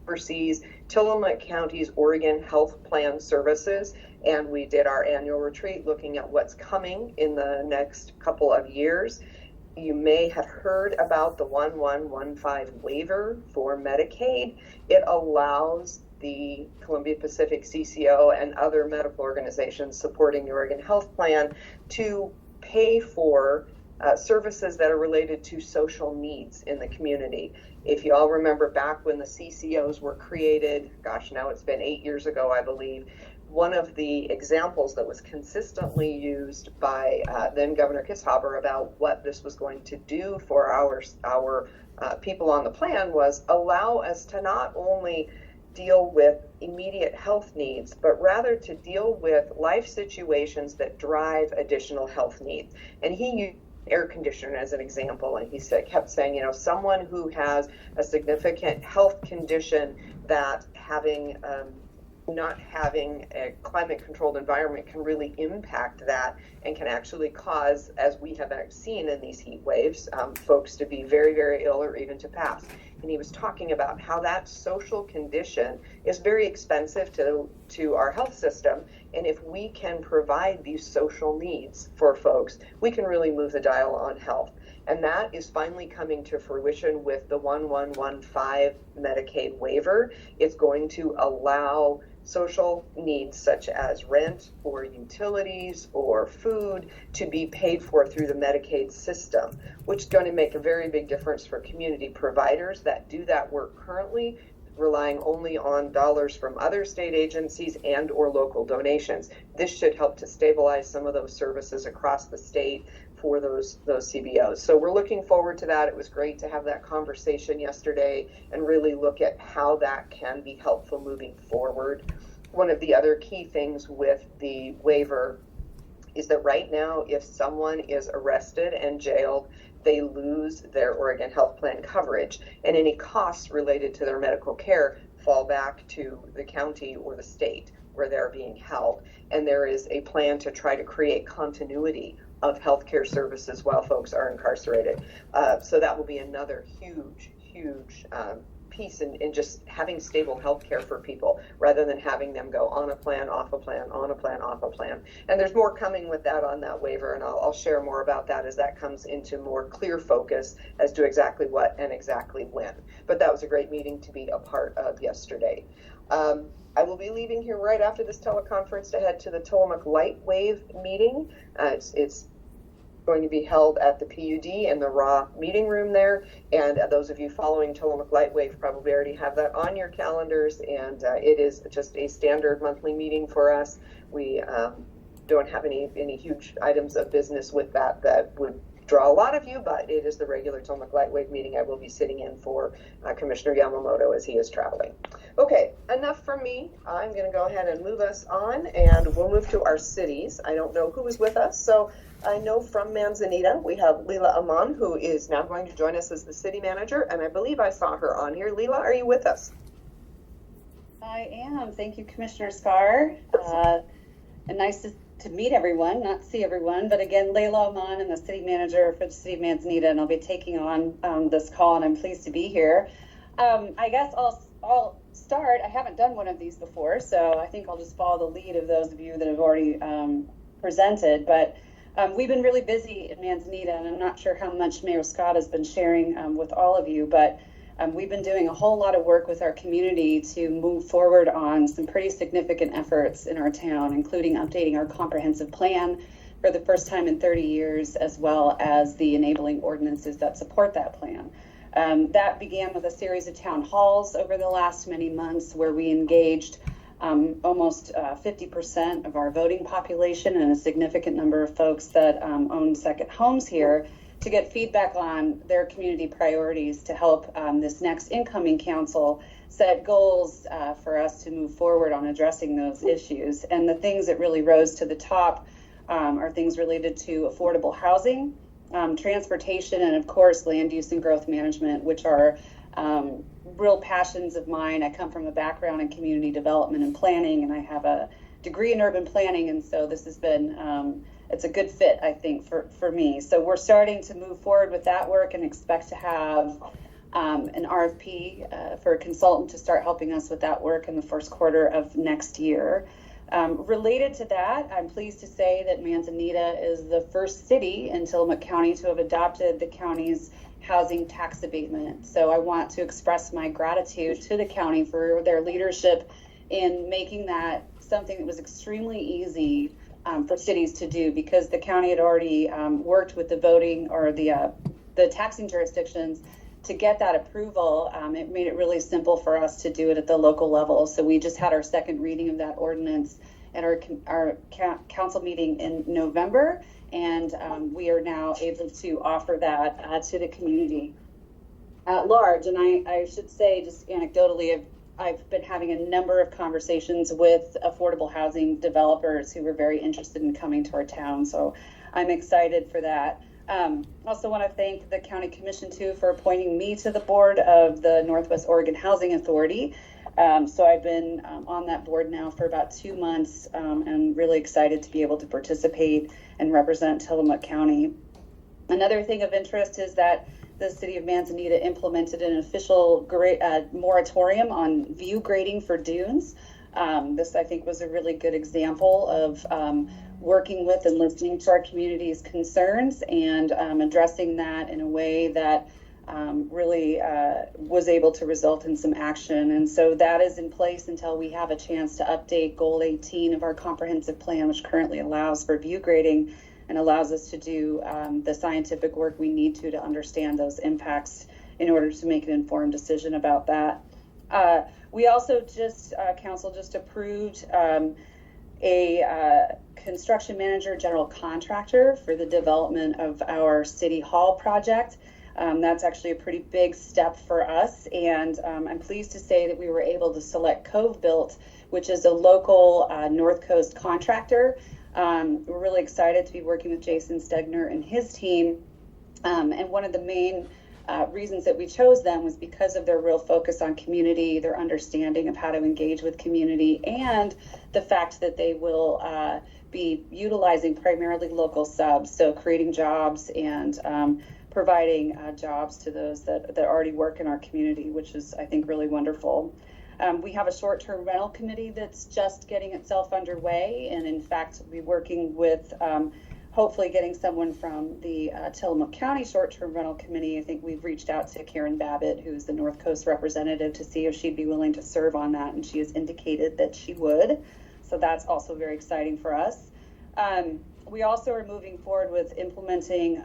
oversees Tillamook County's Oregon Health Plan Services, and we did our annual retreat looking at what's coming in the next couple of years. You may have heard about the 1115 waiver for Medicaid. It allows the Columbia Pacific CCO and other medical organizations supporting the Oregon Health Plan to pay for services that are related to social needs in the community. If you all remember back when the CCOs were created, gosh, now it's been 8 years ago, I believe, one of the examples that was consistently used by then Governor Kishauber about what this was going to do for our people on the plan was allow us to not only deal with immediate health needs, but rather to deal with life situations that drive additional health needs. And he used air conditioner as an example, and he kept saying, someone who has a significant health condition that not having a climate-controlled environment can really impact that and can actually cause, as we have seen in these heat waves, folks to be very, very ill or even to pass. And he was talking about how that social condition is very expensive to our health system. And if we can provide these social needs for folks, we can really move the dial on health. And that is finally coming to fruition with the 1115 Medicaid waiver. It's going to allow social needs such as rent or utilities or food to be paid for through the Medicaid system, which is going to make a very big difference for community providers that do that work currently, relying only on dollars from other state agencies and or local donations. This should help to stabilize some of those services across the state for those CBOs. So we're looking forward to that. It was great to have that conversation yesterday and really look at how that can be helpful moving forward. One of the other key things with the waiver is that right now, if someone is arrested and jailed, they lose their Oregon Health Plan coverage, and any costs related to their medical care fall back to the county or the state where they're being held. And there is a plan to try to create continuity of healthcare services while folks are incarcerated. So that will be another huge piece in just having stable health care for people rather than having them go on a plan, off a plan, on a plan, off a plan. And there's more coming with that on that waiver, and I'll share more about that as that comes into more clear focus as to exactly what and exactly when. But that was a great meeting to be a part of yesterday. I will be leaving here right after this teleconference to head to the Tillamook Light Wave meeting. It's going to be held at the PUD in the RAW meeting room there. And those of you following Tillamook Light Wave probably already have that on your calendars. And it is just a standard monthly meeting for us. We don't have any huge items of business with that would draw a lot of you, but it is the regular Tillamook Light Wave meeting. I will be sitting in for Commissioner Yamamoto as he is traveling. Okay, enough from me. I'm going to go ahead and move us on, and we'll move to our cities. I don't know who is with us, so I know from Manzanita we have Leila Aman, who is now going to join us as the city manager, and I believe I saw her on here. Leila, are you with us? I am. Thank you, Commissioner Scar. And nice to meet everyone, not see everyone, but again, Leila Aman, I'm the city manager for the city of Manzanita, and I'll be taking on this call, and I'm pleased to be here. I guess I'll start. I haven't done one of these before, so I think I'll just follow the lead of those of you that have already presented, but we've been really busy in Manzanita, and I'm not sure how much Mayor Scott has been sharing with all of you, but we've been doing a whole lot of work with our community to move forward on some pretty significant efforts in our town, including updating our comprehensive plan for the first time in 30 years, as well as the enabling ordinances that support that plan. That began with a series of town halls over the last many months where we engaged almost 50% of our voting population and a significant number of folks that own second homes here to get feedback on their community priorities to help this next incoming council set goals for us to move forward on addressing those issues. And the things that really rose to the top are things related to affordable housing, transportation, and of course, land use and growth management, which are real passions of mine. I come from a background in community development and planning, and I have a degree in urban planning, and so this has been it's a good fit, I think, for me. So we're starting to move forward with that work and expect to have an RFP for a consultant to start helping us with that work in the first quarter of next year. Related to that, I'm pleased to say that Manzanita is the first city in Tillamook County to have adopted the county's housing tax abatement. So I want to express my gratitude to the county for their leadership in making that something that was extremely easy for cities to do, because the county had already worked with the voting or the taxing jurisdictions to get that approval. It made it really simple for us to do it at the local level. So we just had our second reading of that ordinance at our council meeting in November, and we are now able to offer that to the community at large. And I should say, just anecdotally, I've been having a number of conversations with affordable housing developers who were very interested in coming to our town. So I'm excited for that. Also want to thank the County Commission too for appointing me to the board of the Northwest Oregon Housing Authority. So I've been on that board now for about 2 months, and really excited to be able to participate and represent Tillamook County. Another thing of interest is that the city of Manzanita implemented an official moratorium on view grading for dunes. This, I think, was a really good example of working with and listening to our community's concerns and addressing that in a way that really was able to result in some action. And so that is in place until we have a chance to update Goal 18 of our comprehensive plan, which currently allows for view grading and allows us to do the scientific work we need to understand those impacts in order to make an informed decision about that. We also council just approved a construction manager general contractor for the development of our City Hall project. That's actually a pretty big step for us, and I'm pleased to say that we were able to select Cove Built, which is a local North Coast contractor. We're really excited to be working with Jason Stegner and his team, and one of the main reasons that we chose them was because of their real focus on community, their understanding of how to engage with community, and the fact that they will be utilizing primarily local subs, so creating jobs and providing jobs to those that already work in our community, which is, I think, really wonderful. We have a short-term rental committee that's just getting itself underway, and in fact, we'll be working with hopefully getting someone from the Tillamook County Short-Term Rental Committee. I think we've reached out to Karen Babbitt, who's the North Coast representative, to see if she'd be willing to serve on that, and she has indicated that she would. So that's also very exciting for us. We also are moving forward with implementing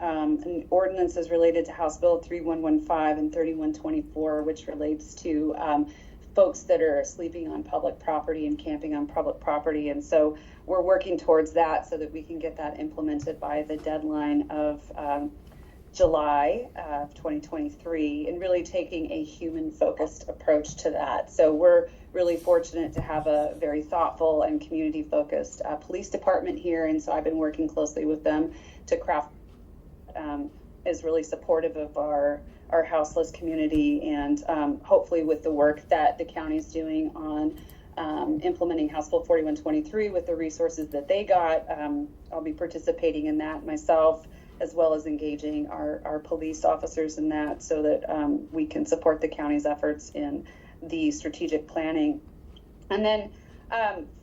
ordinances related to House Bill 3115 and 3124, which relates to folks that are sleeping on public property and camping on public property. And so we're working towards that so that we can get that implemented by the deadline of July of 2023, and really taking a human-focused approach to that. So we're really fortunate to have a very thoughtful and community-focused police department here, and so I've been working closely with them to craft is really supportive of our houseless community, and hopefully with the work that the county's doing on implementing House Bill 4123 with the resources that they got, I'll be participating in that myself, as well as engaging our police officers in that, so that we can support the county's efforts in the strategic planning. And then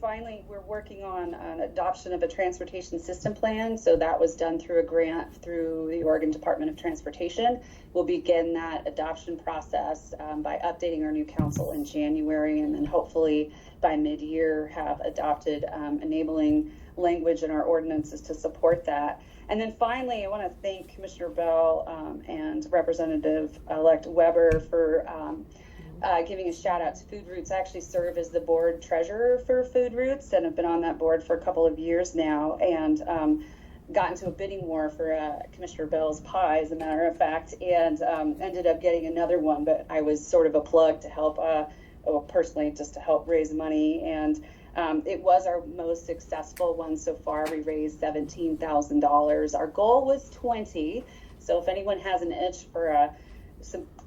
finally, we're working on an adoption of a transportation system plan. So that was done through a grant through the Oregon Department of Transportation. We'll begin that adoption process by updating our new council in January, and then hopefully by mid-year have adopted enabling language in our ordinances to support that. And then finally, I want to thank Commissioner Bell and Representative-elect Weber for giving a shout out to Food Roots. I actually serve as the board treasurer for Food Roots and have been on that board for a couple of years now, and got into a bidding war for Commissioner Bell's pie, as a matter of fact, and ended up getting another one, but I was sort of a plug to help, personally, just to help raise money, and it was our most successful one so far. We raised $17,000. Our goal was 20, so if anyone has an itch for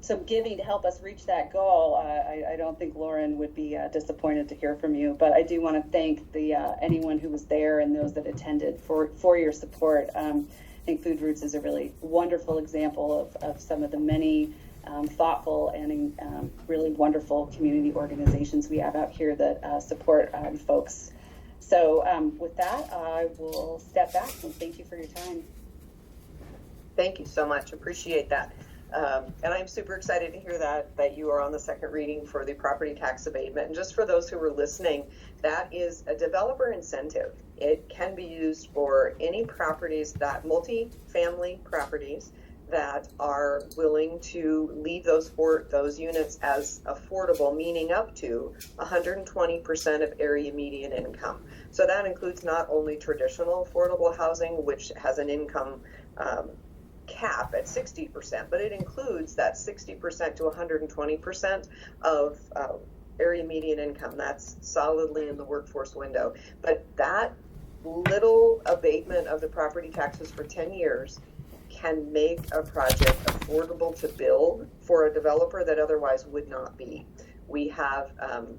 some giving to help us reach that goal, I don't think Lauren would be disappointed to hear from you. But I do want to thank the anyone who was there and those that attended for your support. I think Food Roots is a really wonderful example of some of the many thoughtful and really wonderful community organizations we have out here that support folks. So with that, I will step back and thank you for your time. Thank you so much. Appreciate that. And I'm super excited to hear that you are on the second reading for the property tax abatement. And just for those who were listening, that is a developer incentive. It can be used for any properties, that multi-family properties that are willing to leave those units as affordable, meaning up to 120% of area median income. So that includes not only traditional affordable housing, which has an income cap at 60%, but it includes that 60% to 120% of area median income. That's solidly in the workforce window. But that little abatement of the property taxes for 10 years can make a project affordable to build for a developer that otherwise would not be. We have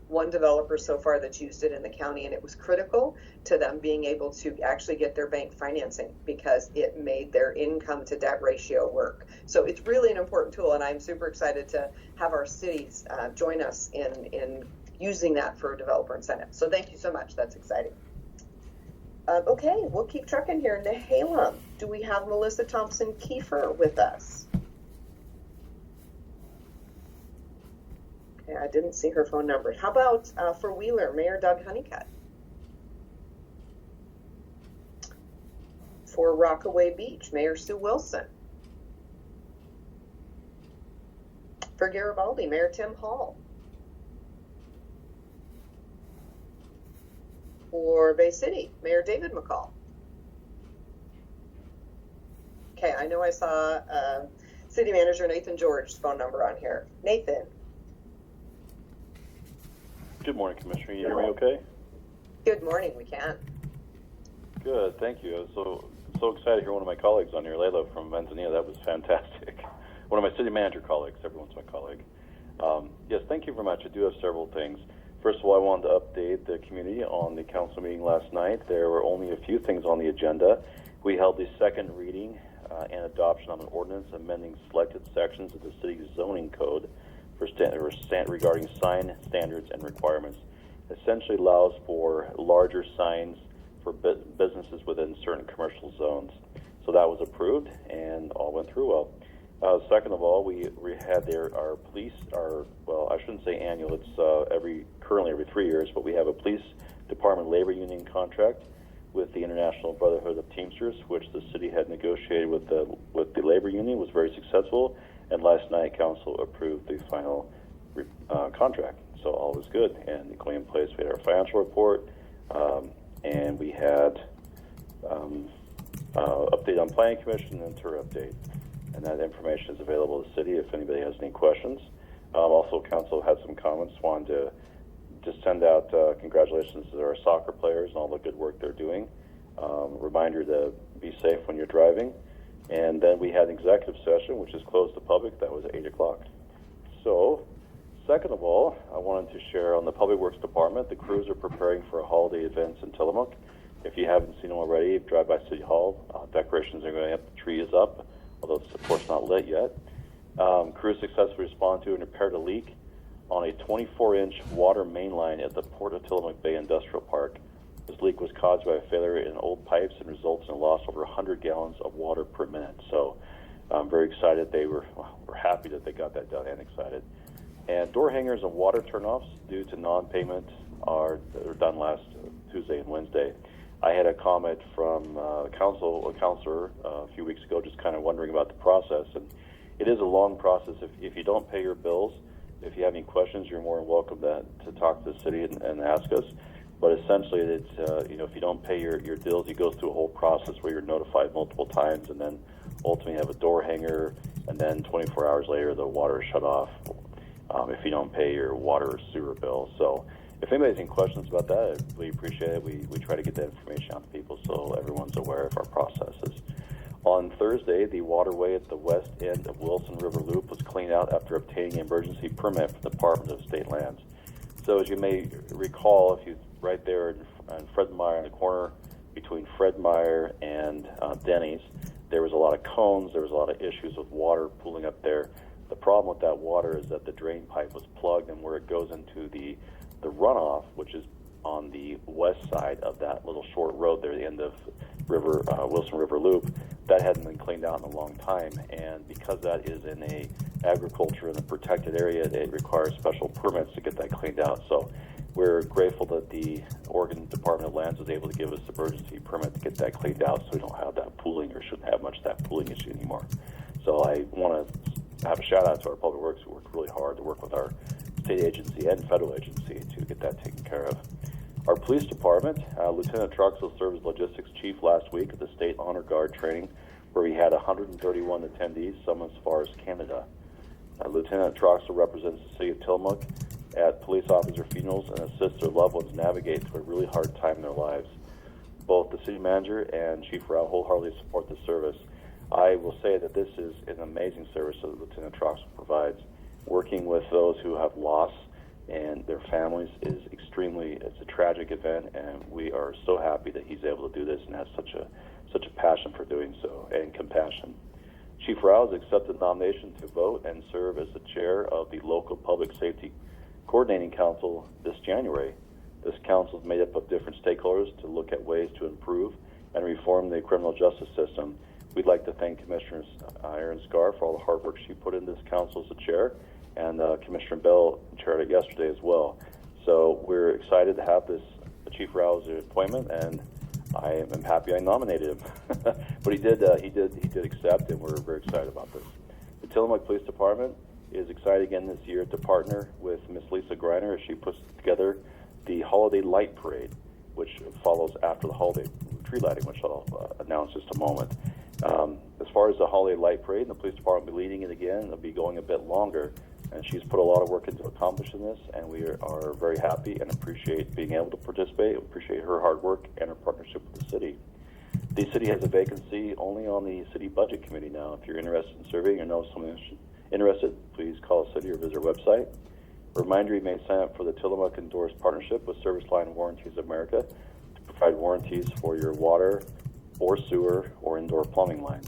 one developer so far that's used it in the county, and it was critical to them being able to actually get their bank financing because it made their income to debt ratio work. So it's really an important tool, and I'm super excited to have our cities join us in using that for developer incentive. So thank you so much. That's exciting. Okay, we'll keep trucking here. Nehalem, do we have Melissa Thompson Kiefer with us? I didn't see her phone number. How about for Wheeler, Mayor Doug Honeycutt? For Rockaway Beach, Mayor Sue Wilson. For Garibaldi, Mayor Tim Hall. For Bay City, Mayor David McCall. Okay, I know I saw City Manager Nathan George's phone number on here. Nathan. Good morning, Commissioner. You hear me okay? Good morning, we can. Good, thank you. I was so excited to hear one of my colleagues on here, Layla from Manzanilla. That was fantastic. One of my city manager colleagues. Everyone's my colleague. Yes, thank you very much. I do have several things. First of all, I wanted to update the community on the council meeting last night. There were only a few things on the agenda. We held the second reading and adoption of an ordinance amending selected sections of the city's zoning code for regarding sign standards and requirements. Essentially allows for larger signs for businesses within certain commercial zones. So that was approved and all went through well. Second of all, we had our police, I shouldn't say annual, it's currently every 3 years, but we have a police department labor union contract with the International Brotherhood of Teamsters, which the city had negotiated with the labor union, was very successful, and last night council approved the final contract. So all was good, and going in place, we had our financial report, and we had update on planning commission and tour update, and that information is available to the city if anybody has any questions. Also, council had some comments. Wanted to just send out congratulations to our soccer players and all the good work they're doing. Reminder to be safe when you're driving. And then we had an executive session, which is closed to public. That was at 8 o'clock. So, second of all, I wanted to share on the Public Works Department, the crews are preparing for a holiday events in Tillamook. If you haven't seen them already, drive by City Hall. Decorations are going up. The tree is up, although it's of course not lit yet. Crews successfully responded to and repaired a leak on a 24-inch water main line at the Port of Tillamook Bay Industrial Park. This leak was caused by a failure in old pipes and results in a loss of over 100 gallons of water per minute. So I'm very excited. We're happy that they got that done and excited. And door hangers and water turnoffs due to non-payment are done last Tuesday and Wednesday. I had a comment from a counselor a few weeks ago just kind of wondering about the process. And it is a long process. If you don't pay your bills, if you have any questions, you're more than welcome to talk to the city and ask us. But essentially, it's if you don't pay your bills, you go through a whole process where you're notified multiple times, and then ultimately have a door hanger, and then 24 hours later the water is shut off if you don't pay your water or sewer bill. So if anybody has any questions about that, I really appreciate it. We try to get that information out to people so everyone's aware of our processes. On Thursday, the waterway at the west end of Wilson River Loop was cleaned out after obtaining an emergency permit from the Department of State Lands. So as you may recall, if you right there in Fred Meyer, in the corner between Fred Meyer and Denny's, there was a lot of cones, there was a lot of issues with water pooling up there. The problem with that water is that the drain pipe was plugged, and where it goes into the runoff, which is on the west side of that little short road there, the end of Wilson River Loop, that hadn't been cleaned out in a long time. And because that is in a agriculture in a protected area, it requires special permits to get that cleaned out. So we're grateful that the Oregon Department of Lands was able to give us an emergency permit to get that cleaned out, so we don't have that pooling, or shouldn't have much of that pooling issue anymore. So I want to have a shout out to our Public Works, who worked really hard to work with our state agency and federal agency to get that taken care of. Our police department, Lieutenant Troxel served as logistics chief last week at the State Honor Guard training, where we had 131 attendees, some as far as Canada. Lieutenant Troxel represents the city of Tillamook at police officer funerals and assists their loved ones navigate through a really hard time in their lives. Both the city manager and Chief Rao wholeheartedly support the service. I will say that this is an amazing service that Lieutenant Troxel provides. Working with those who have lost and their families is it's a tragic event, and we are so happy that he's able to do this and has such a passion for doing so and compassion. Chief Rao has accepted nomination to vote and serve as the chair of the local Public Safety Coordinating Council this January. This council is made up of different stakeholders to look at ways to improve and reform the criminal justice system. We'd like to thank Commissioner Erin Scar for all the hard work she put in this council as a chair, and Commissioner Bell chaired it yesterday as well. So we're excited to have this Chief Rao's appointment, and I am happy I nominated him. But he did accept, and we're very excited about this. The Tillamook Police Department is excited again this year to partner with Miss Lisa Greiner as she puts together the Holiday Light Parade, which follows after the holiday tree lighting, which I'll announce in just a moment. As far as the Holiday Light Parade, the police department will be leading it again. It'll be going a bit longer, and she's put a lot of work into accomplishing this, and we are very happy and appreciate being able to participate. We appreciate her hard work and her partnership with the city. The city has a vacancy only on the city budget committee now. If you're interested in serving or know someone interested, please call the city or visit our website. A reminder, you may sign up for the Tillamook Endorsed Partnership with Service Line Warranties of America to provide warranties for your water or sewer or indoor plumbing lines.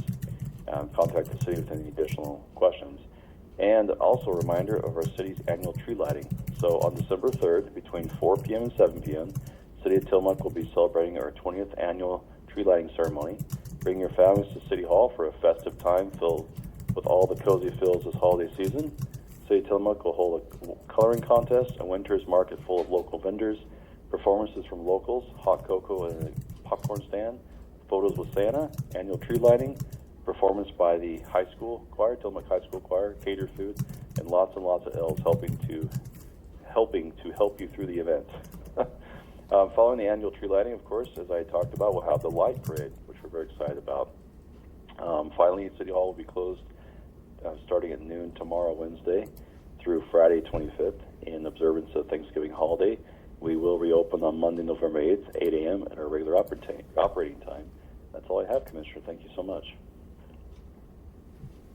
Contact the city with any additional questions. And also a reminder of our city's annual tree lighting. So on December 3rd, between 4 p.m. and 7 p.m., City of Tillamook will be celebrating our 20th annual tree lighting ceremony. Bring your families to City Hall for a festive time filled with all the cozy feels this holiday season. City of Tillamook will hold a coloring contest, a winter's market full of local vendors, performances from locals, hot cocoa and a popcorn stand, photos with Santa, annual tree lighting, performance by the high school choir, Tillamook High School Choir, catered food, and lots of elves helping to help you through the event. Following the annual tree lighting, of course, as I talked about, we'll have the light parade, which we're very excited about. Finally, City Hall will be closed starting at noon tomorrow, Wednesday, through Friday, 25th, in observance of Thanksgiving holiday. We will reopen on Monday, November 8th, 8 a.m. at our regular operating time. That's all I have, Commissioner. Thank you so much.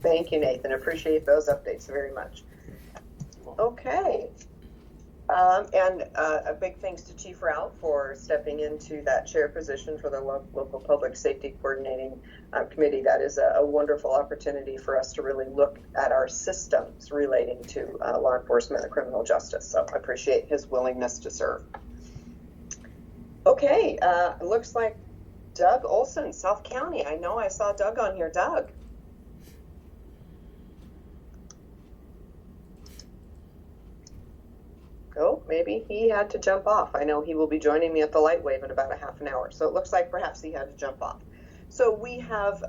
Thank you, Nathan. Appreciate those updates very much. Okay. And a big thanks to Chief Ralph for stepping into that chair position for the local public safety coordinating committee. That is a wonderful opportunity for us to really look at our systems relating to law enforcement and criminal justice. So I appreciate his willingness to serve. Okay, it looks like Doug Olson, South County. I know I saw Doug on here. Doug. Oh, maybe he had to jump off. I know he will be joining me at the Light Wave in about a half an hour. So it looks like perhaps he had to jump off. So we have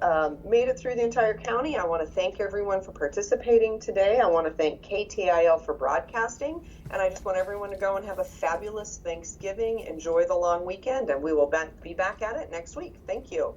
made it through the entire county. I want to thank everyone for participating today. I want to thank KTIL for broadcasting. And I just want everyone to go and have a fabulous Thanksgiving. Enjoy the long weekend. And we will be back at it next week. Thank you.